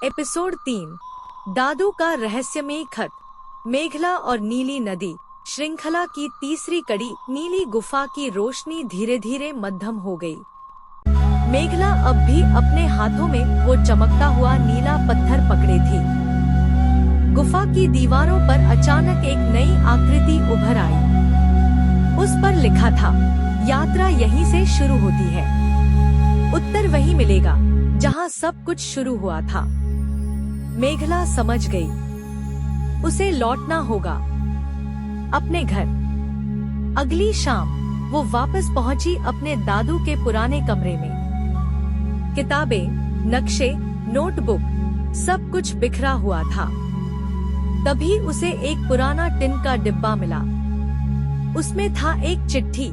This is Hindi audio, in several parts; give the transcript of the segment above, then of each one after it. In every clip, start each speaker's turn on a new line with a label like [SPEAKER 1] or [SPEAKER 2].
[SPEAKER 1] एपिसोड 3 दादू का रहस्यमय खत। मेघला और नीली नदी श्रृंखला की तीसरी कड़ी। नीली गुफा की रोशनी धीरे धीरे मध्यम हो गई। मेघला अब भी अपने हाथों में वो चमकता हुआ नीला पत्थर पकड़े थी। गुफा की दीवारों पर अचानक एक नई आकृति उभर आई। उस पर लिखा था, यात्रा यहीं से शुरू होती है। उत्तर वहीं मिलेगा जहां सब कुछ शुरू हुआ था। मेघला समझ गई, उसे लौटना होगा अपने घर। अगली शाम वो वापस पहुंची अपने दादू के पुराने कमरे में। किताबें, नक्शे, नोटबुक, सब कुछ बिखरा हुआ था। तभी उसे एक पुराना टिन का डिब्बा मिला। उसमें था एक चिट्ठी,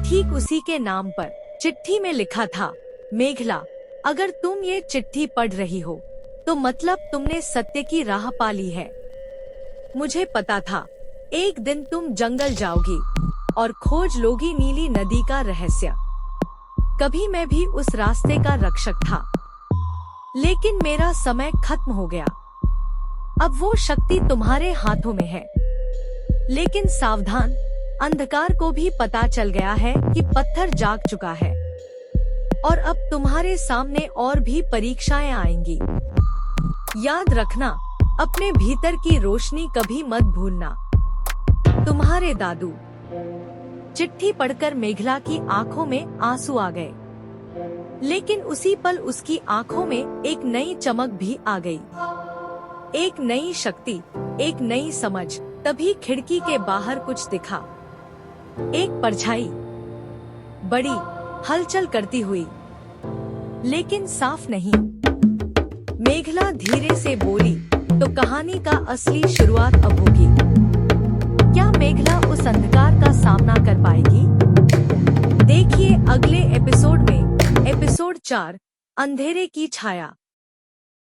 [SPEAKER 1] ठीक उसी के नाम पर। चिट्ठी में लिखा था, मेघला, अगर तुम ये चिट्ठी पढ़ रही हो तो मतलब तुमने सत्य की राह पा ली है। मुझे पता था एक दिन तुम जंगल जाओगी और खोज लोगी नीली नदी का रहस्य। कभी मैं भी उस रास्ते का रक्षक था, लेकिन मेरा समय खत्म हो गया। अब वो शक्ति तुम्हारे हाथों में है। लेकिन सावधान, अंधकार को भी पता चल गया है कि पत्थर जाग चुका है और अब तुम्हारे सामने और भी परीक्षाएं आएंगी। याद रखना, अपने भीतर की रोशनी कभी मत भूलना। तुम्हारे दादू। चिट्ठी पढ़कर मेघला की आंखों में आंसू आ गए, लेकिन उसी पल उसकी आंखों में एक नई चमक भी आ गई। एक नई शक्ति, एक नई समझ। तभी खिड़की के बाहर कुछ दिखा। एक परछाई, बड़ी, हलचल करती हुई, लेकिन साफ नहीं। मेघला धीरे से बोली, तो कहानी का असली शुरुआत अब होगी। क्या मेघला उस अंधकार का सामना कर पाएगी? देखिए अगले एपिसोड में। एपिसोड 4, अंधेरे की छाया।